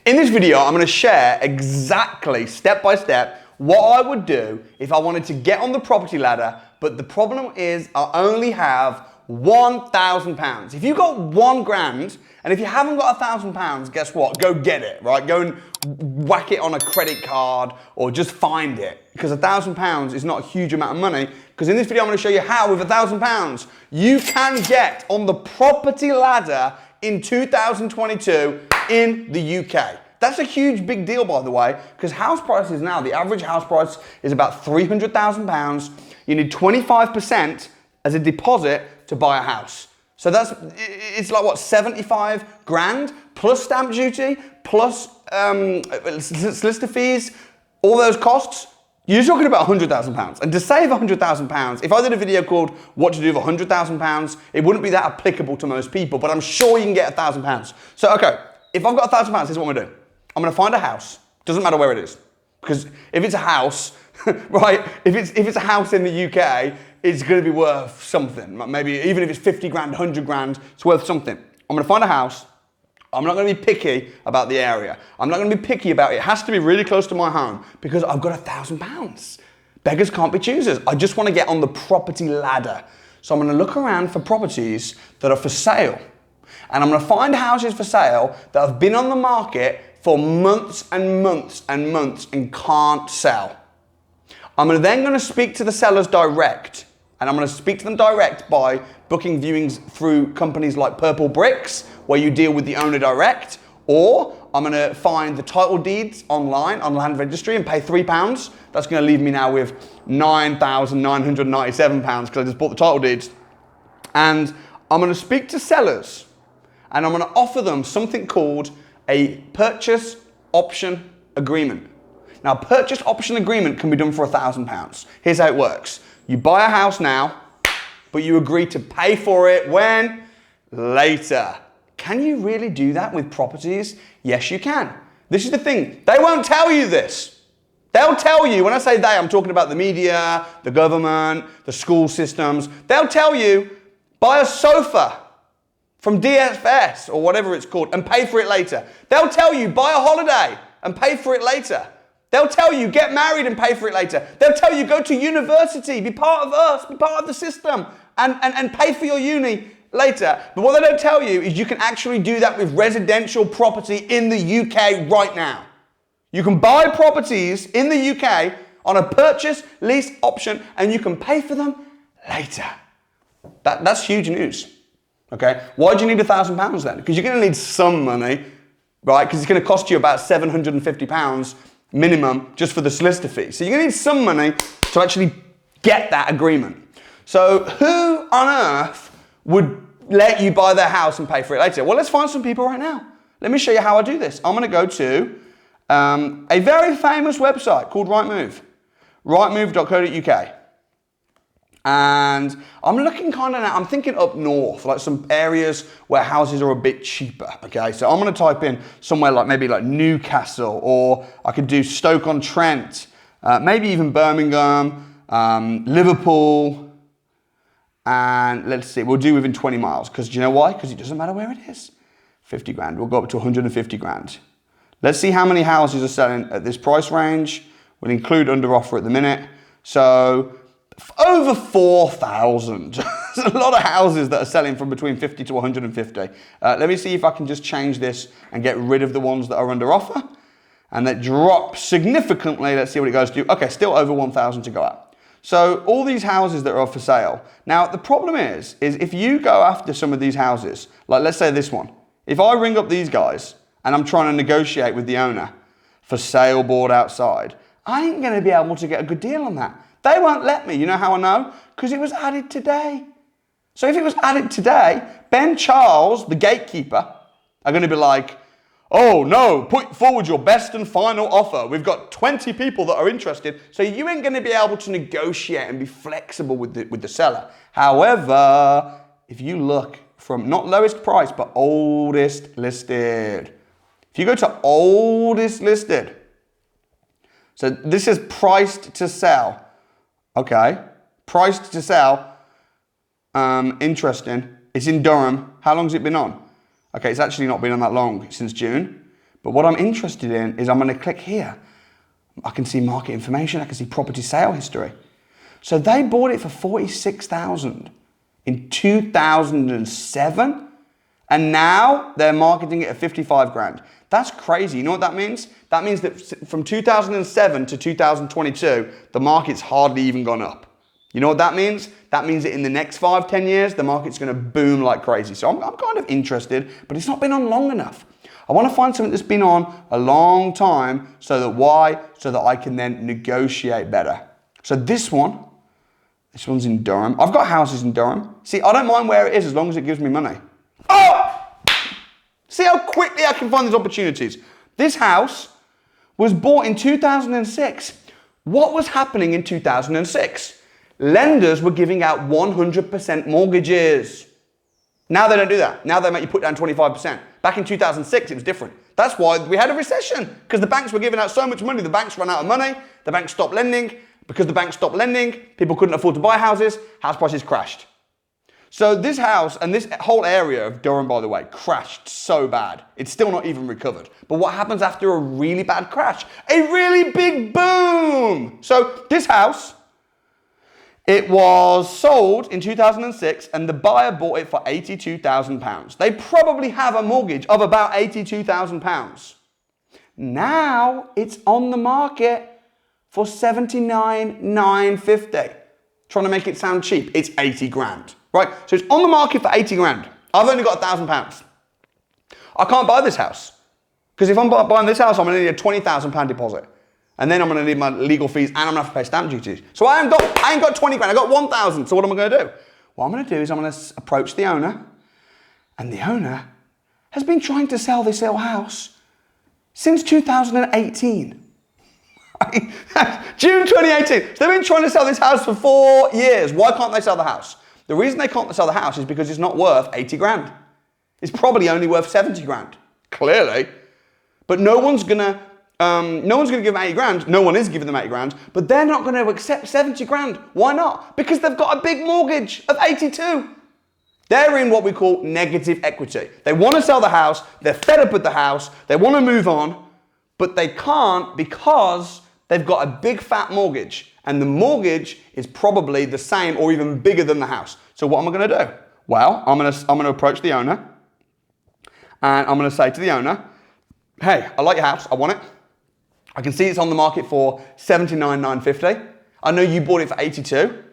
In this video, I'm going to share exactly, step by step, what I would do if I wanted to get on the property ladder, but the problem is I only have £1,000. If you've got £1,000, and if you haven't got £1,000, guess what? Go get it, right? Go and whack it on a credit card or just find it, because £1,000 is not a huge amount of money. Because in this video, I'm going to show you how with £1,000 you can get on the property ladder in 2022 in the UK. That's a huge big deal, by the way, because house prices now, the average house price is about £300,000. You need 25% as a deposit to buy a house. So it's like what, 75 grand plus stamp duty, plus solicitor fees, all those costs. You're talking about £100,000. And to save £100,000, if I did a video called what to do with £100,000, it wouldn't be that applicable to most people, but I'm sure you can get £1,000. So, okay, if I've got £1,000, here's what I'm gonna do. I'm gonna find a house, doesn't matter where it is. Because if it's a house, right, if it's a house in the UK, it's gonna be worth something. Maybe even if it's 50 grand, 100 grand, it's worth something. I'm gonna find a house. I'm not gonna be picky about the area. I'm not gonna be picky about it. It has to be really close to my home because I've got £1,000. Beggars can't be choosers. I just wanna get on the property ladder. So I'm gonna look around for properties that are for sale. And I'm gonna find houses for sale that have been on the market for months and months and months and can't sell. I'm then gonna speak to the sellers direct. And I'm gonna speak to them direct by booking viewings through companies like Purple Bricks, where you deal with the owner direct, or I'm gonna find the title deeds online on land registry and pay £3. That's gonna leave me now with £9,997 because I just bought the title deeds. And I'm gonna speak to sellers and I'm gonna offer them something called a purchase option agreement. Now, a purchase option agreement can be done for £1,000. Here's how it works. You buy a house now, but you agree to pay for it when? Later. Can you really do that with properties? Yes, you can. This is the thing. They won't tell you this. They'll tell you, when I say they, I'm talking about the media, the government, the school systems. They'll tell you, buy a sofa from DFS or whatever it's called and pay for it later. They'll tell you, buy a holiday and pay for it later. They'll tell you, get married and pay for it later. They'll tell you, go to university, be part of us, be part of the system, and pay for your uni later. But what they don't tell you is you can actually do that with residential property in the UK right now. You can buy properties in the UK on a purchase lease option and you can pay for them later. That's huge news. Okay, why do you need £1,000 then? Because you're going to need some money, right? Because it's going to cost you about £750 minimum just for the solicitor fee. So you're going to need some money to actually get that agreement. So who on earth would let you buy their house and pay for it later? Well, let's find some people right now. Let me show you how I do this. I'm going to go to a very famous website called Rightmove, rightmove.co.uk. And I'm looking kind of now, I'm thinking up north, like some areas where houses are a bit cheaper, okay? So I'm gonna type in somewhere like maybe like Newcastle, or I could do Stoke-on-Trent, maybe even Birmingham, Liverpool, and let's see, we'll do within 20 miles, because do you know why? Because it doesn't matter where it is. 50 grand, we'll go up to 150 grand. Let's see how many houses are selling at this price range. We'll include under offer at the minute. So, over 4,000. There's a lot of houses that are selling from between 50 to 150. Let me see if I can just change this and get rid of the ones that are under offer. And that drops significantly. Let's see what it goes to. Okay, still over 1,000 to go up. So all these houses that are for sale. Now, the problem is if you go after some of these houses, like let's say this one. If I ring up these guys and I'm trying to negotiate with the owner for sale board outside, I ain't going to be able to get a good deal on that. They won't let me. You know how I know? Because it was added today. So if it was added today, Ben Charles, the gatekeeper, are going to be like, oh no, put forward your best and final offer. We've got 20 people that are interested. So you ain't going to be able to negotiate and be flexible with the seller. However, if you look from not lowest price, but oldest listed. If you go to oldest listed, so this is priced to sell. Okay, priced to sell, interesting. It's in Durham. How long's it been on? Okay, it's actually not been on that long, since June. But what I'm interested in is I'm going to click here. I can see market information. I can see property sale history. So they bought it for 46,000 in 2007, and now they're marketing it at 55 grand. That's crazy. You know what that means? That means that from 2007 to 2022, the market's hardly even gone up. You know what that means? That means that in the next 5-10 years, the market's going to boom like crazy. So I'm kind of interested, but it's not been on long enough. I want to find something that's been on a long time so that I can then negotiate better. So this one's in Durham. I've got houses in Durham. See, I don't mind where it is as long as it gives me money. Oh! See how quickly I can find these opportunities. This house was bought in 2006. What was happening in 2006? Lenders were giving out 100% mortgages. Now they don't do that. Now they make you put down 25%. Back in 2006, it was different. That's why we had a recession, because the banks were giving out so much money. The banks ran out of money. The banks stopped lending. Because the banks stopped lending, people couldn't afford to buy houses. House prices crashed. So this house and this whole area of Durham, by the way, crashed so bad. It's still not even recovered. But what happens after a really bad crash? A really big boom. So this house, it was sold in 2006 and the buyer bought it for £82,000. They probably have a mortgage of about £82,000. Now it's on the market for 79,950. Trying to make it sound cheap. It's 80 grand, right? So it's on the market for 80 grand. I've only got £1,000. I can't buy this house. Because if I'm buying this house, I'm going to need a £20,000 deposit. And then I'm going to need my legal fees and I'm going to have to pay stamp duties. So I ain't got 20 grand, I got 1,000. So what am I going to do? What I'm going to do is I'm going to approach the owner. And the owner has been trying to sell this little house since 2018. June 2018. So they've been trying to sell this house for 4 years. Why can't they sell the house? The reason they can't sell the house is because it's not worth 80 grand. It's probably only worth 70 grand. Clearly. But no one's gonna give them 80 grand. No one is giving them 80 grand, but they're not gonna accept 70 grand. Why not? Because they've got a big mortgage of 82. They're in what we call negative equity. They want to sell the house, they're fed up with the house, they want to move on, but they can't because they've got a big fat mortgage, and the mortgage is probably the same or even bigger than the house. So what am I going to do? Well, I'm going to approach the owner, and I'm going to say to the owner, hey, I like your house, I want it. I can see it's on the market for 79,950. I know you bought it for 82.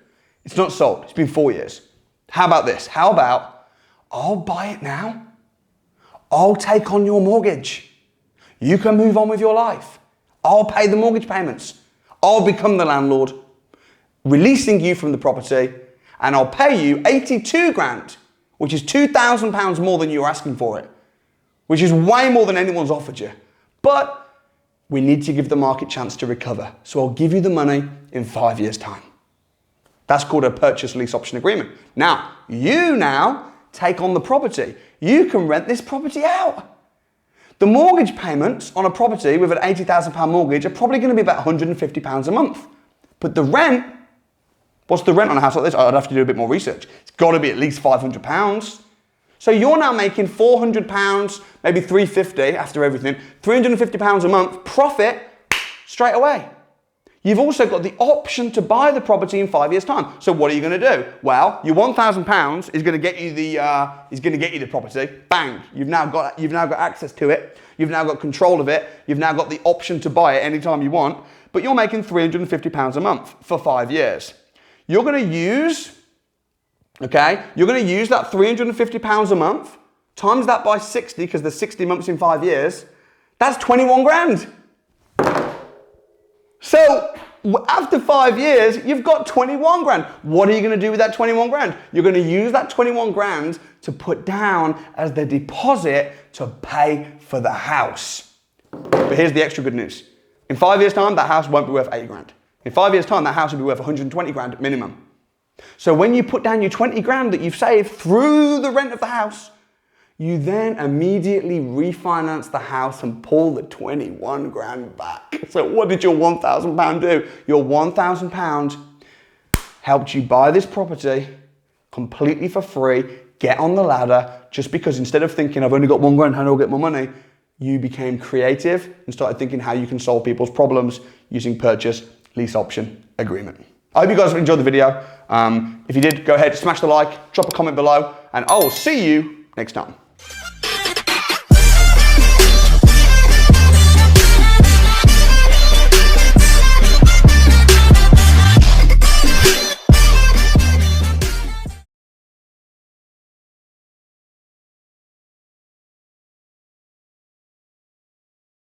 It's not sold, it's been 4 years. How about this? How about I'll buy it now. I'll take on your mortgage. You can move on with your life. I'll pay the mortgage payments. I'll become the landlord, releasing you from the property, and I'll pay you 82 grand, which is £2,000 more than you're asking for it, which is way more than anyone's offered you. But we need to give the market a chance to recover. So I'll give you the money in 5 years' time. That's called a purchase lease option agreement. Now, you take on the property. You can rent this property out. The mortgage payments on a property with an £80,000 mortgage are probably going to be about £150 a month. But the rent, what's the rent on a house like this? I'd have to do a bit more research. It's got to be at least £500. So you're now making £400, maybe £350 after everything, £350 a month profit straight away. You've also got the option to buy the property in 5 years' time. So what are you going to do? Well, your £1,000 is going to get you the property. Bang! You've now got access to it. You've now got control of it. You've now got the option to buy it anytime you want. But you're making £350 a month for 5 years. You're going to use that £350 a month, times that by 60, because there's 60 months in 5 years. That's 21 grand. So after 5 years, you've got 21 grand. What are you going to do with that 21 grand? You're going to use that 21 grand to put down as the deposit to pay for the house. But here's the extra good news. In 5 years' time, that house won't be worth 80 grand. In 5 years' time, that house will be worth 120 grand minimum. So when you put down your 20 grand that you've saved through the rent of the house, you then immediately refinance the house and pull the 21 grand back. So what did your £1,000 do? Your £1,000 helped you buy this property completely for free, get on the ladder, just because instead of thinking I've only got 1 grand, how do I get my money? you became creative and started thinking how you can solve people's problems using purchase lease option agreement. I hope you guys have enjoyed the video. If you did, go ahead, smash the like, drop a comment below, and I will see you next time.